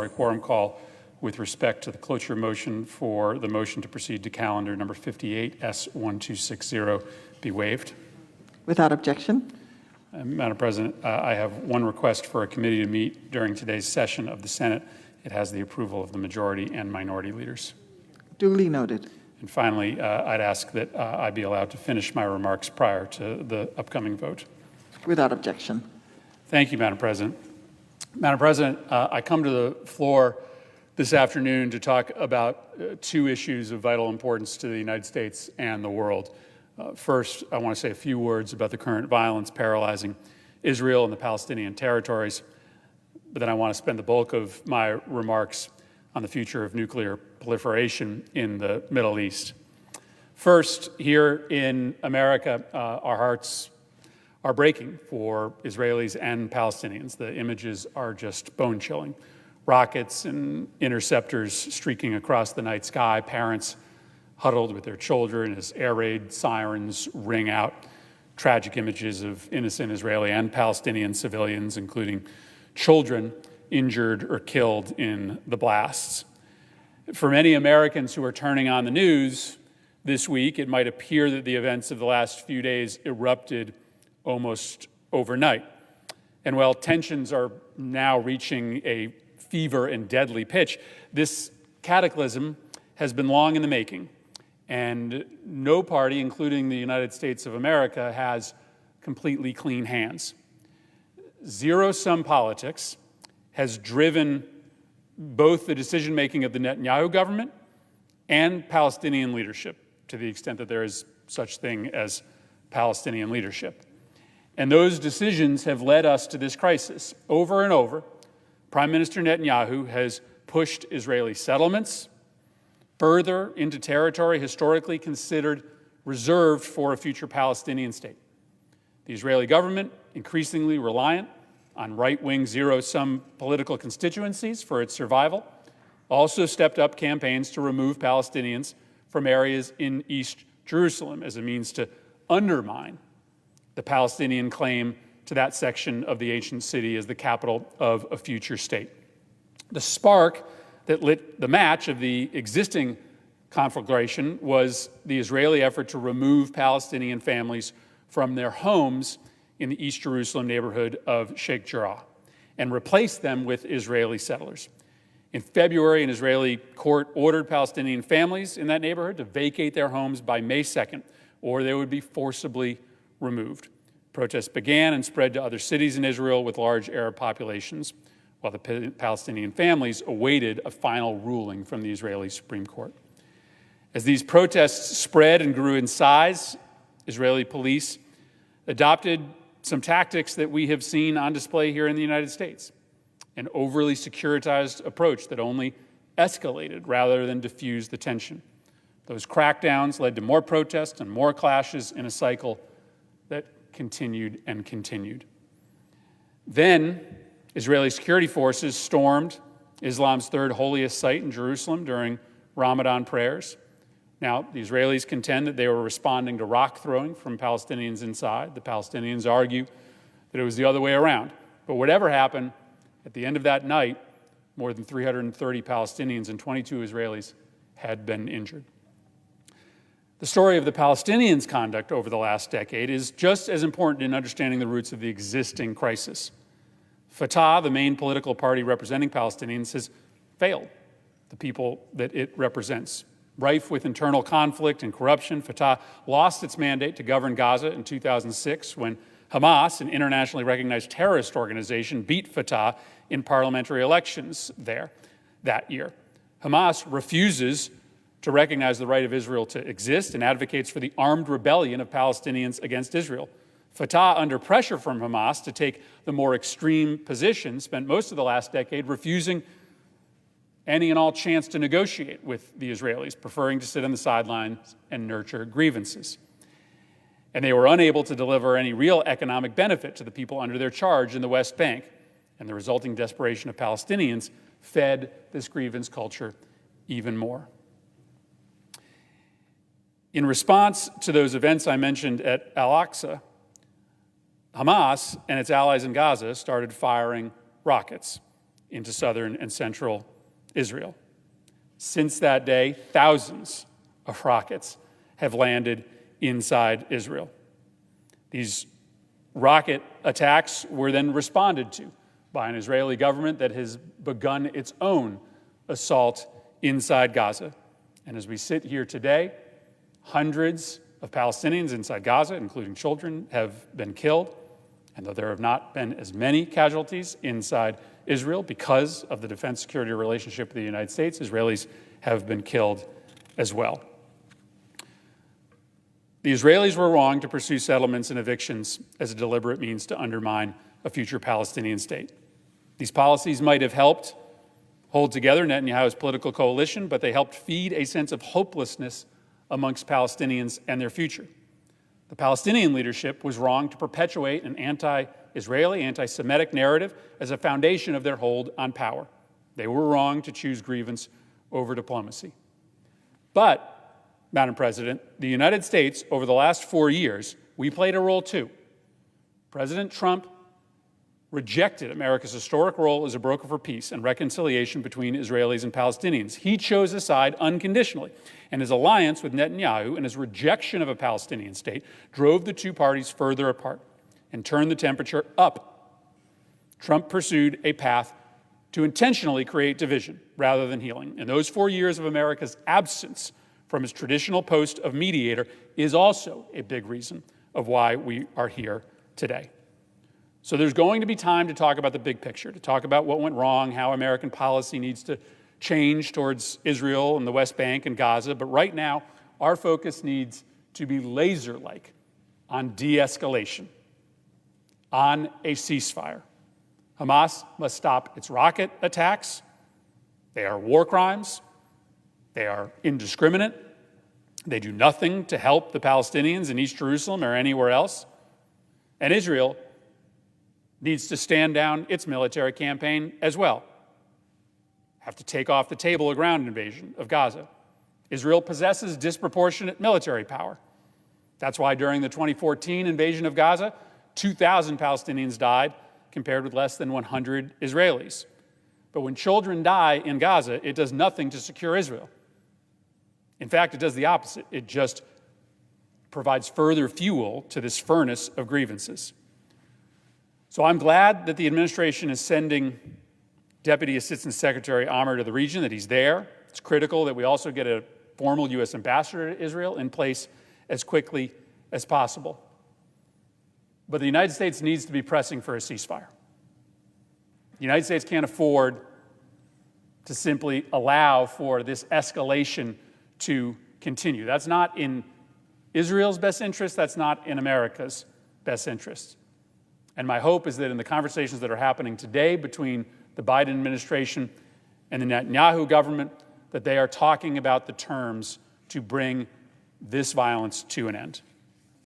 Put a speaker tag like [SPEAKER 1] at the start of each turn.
[SPEAKER 1] statutory quorum call with respect to the cloture motion for the motion to proceed to calendar number 58 S1260 be waived.
[SPEAKER 2] Without objection.
[SPEAKER 1] Madam President, I have one request for a committee to meet during today's session of the Senate. It has the approval of the majority and minority leaders.
[SPEAKER 2] Duly noted.
[SPEAKER 1] And finally, I'd ask that I be allowed to finish my remarks prior to the upcoming vote.
[SPEAKER 2] Without objection.
[SPEAKER 1] Thank you, Madam President. Madam President, I come to the floor this afternoon to talk about two issues of vital importance to the United States and the world. First, I want to say a few words about the current violence paralyzing Israel and the Palestinian territories, but then I want to spend the bulk of my remarks on the future of nuclear proliferation in the Middle East. First, here in America, our hearts are breaking for Israelis and Palestinians. The images are just bone-chilling. Rockets and interceptors streaking across the night sky, parents huddled with their children as air raid sirens ring out, tragic images of innocent Israeli and Palestinian civilians, including children injured or killed in the blasts. For many Americans who are turning on the news this week, it might appear that the events of the last few days erupted almost overnight. And while tensions are now reaching a fever and deadly pitch, this cataclysm has been long in the making, and no party, including the United States of America, has completely clean hands. Zero-sum politics has driven both the decision-making of the Netanyahu government and Palestinian leadership, to the extent that there is such thing as Palestinian leadership. And those decisions have led us to this crisis. Over and over, Prime Minister Netanyahu has pushed Israeli settlements further into territory historically considered reserved for a future Palestinian state. The Israeli government, increasingly reliant on right-wing zero-sum political constituencies for its survival, also stepped up campaigns to remove Palestinians from areas in East Jerusalem as a means to undermine the Palestinian claim to that section of the ancient city as the capital of a future state. The spark that lit the match of the existing conflagration was the Israeli effort to remove Palestinian families from their homes in the East Jerusalem neighborhood of Sheikh Jarrah and replace them with Israeli settlers. In February, an Israeli court ordered Palestinian families in that neighborhood to vacate their homes by May 2nd, or they would be forcibly removed. Protests began and spread to other cities in Israel with large Arab populations, while the Palestinian families awaited a final ruling from the Israeli Supreme Court. As these protests spread and grew in size, Israeli police adopted some tactics that we have seen on display here in the United States, an overly securitized approach that only escalated rather than diffused the tension. Those crackdowns led to more protests and more clashes in a cycle that continued and continued. Then, Israeli security forces stormed Islam's third holiest site in Jerusalem during Ramadan prayers. Now, the Israelis contend that they were responding to rock throwing from Palestinians inside. The Palestinians argue that it was the other way around. But whatever happened, at the end of that night, more than 330 Palestinians and 22 Israelis had been injured. The story of the Palestinians' conduct over the last decade is just as important in understanding the roots of the existing crisis. Fatah, the main political party representing Palestinians, has failed the people that it represents. Rife with internal conflict and corruption, Fatah lost its mandate to govern Gaza in 2006 when Hamas, an internationally recognized terrorist organization, beat Fatah in parliamentary elections there that year. Hamas refuses to recognize the right of Israel to exist and advocates for the armed rebellion of Palestinians against Israel. Fatah, under pressure from Hamas to take the more extreme position, spent most of the last decade refusing any and all chance to negotiate with the Israelis, preferring to sit on the sidelines and nurture grievances. And they were unable to deliver any real economic benefit to the people under their charge in the West Bank, and the resulting desperation of Palestinians fed this grievance culture even more. In response to those events I mentioned at Al-Aqsa, Hamas and its allies in Gaza started firing rockets into southern and central Israel. Since that day, thousands of rockets have landed inside Israel. These rocket attacks were then responded to by an Israeli government that has begun its own assault inside Gaza. And as we sit here today, hundreds of Palestinians inside Gaza, including children, have been killed. And though there have not been as many casualties inside Israel because of the defense-security relationship with the United States, Israelis have been killed as well. The Israelis were wrong to pursue settlements and evictions as a deliberate means to undermine a future Palestinian state. These policies might have helped hold together Netanyahu's political coalition, but they helped feed a sense of hopelessness amongst Palestinians and their future. The Palestinian leadership was wrong to perpetuate an anti-Israeli, anti-Semitic narrative as a foundation of their hold on power. They were wrong to choose grievance over diplomacy. But, Madam President, the United States, over the last 4 years, we played a role too. President Trump rejected America's historic role as a broker for peace and reconciliation between Israelis and Palestinians. He chose a side unconditionally, and his alliance with Netanyahu and his rejection of a Palestinian state drove the two parties further apart and turned the temperature up. Trump pursued a path to intentionally create division rather than healing. And those 4 years of America's absence from his traditional post of mediator is also a big reason of why we are here today. So there's going to be time to talk about the big picture, to talk about what went wrong, how American policy needs to change towards Israel and the West Bank and Gaza. But right now, our focus needs to be laser-like on de-escalation, on a ceasefire. Hamas must stop its rocket attacks. They are war crimes. They are indiscriminate. They do nothing to help the Palestinians in East Jerusalem or anywhere else. And Israel needs to stand down its military campaign as well. Have to take off the table a ground invasion of Gaza. Israel possesses disproportionate military power. That's why during the 2014 invasion of Gaza, 2,000 Palestinians died compared with less than 100 Israelis. But when children die in Gaza, it does nothing to secure Israel. In fact, it does the opposite. It just provides further fuel to this furnace of grievances. So I'm glad that the administration is sending Deputy Assistant Secretary Amr to the region, that he's there. It's critical that we also get a formal U.S. ambassador to Israel in place as quickly as possible. But the United States needs to be pressing for a ceasefire. The United States can't afford to simply allow for this escalation to continue. That's not in Israel's best interest. That's not in America's best interest. And my hope is that in the conversations that are happening today between the Biden administration and the Netanyahu government, that they are talking about the terms to bring this violence to an end.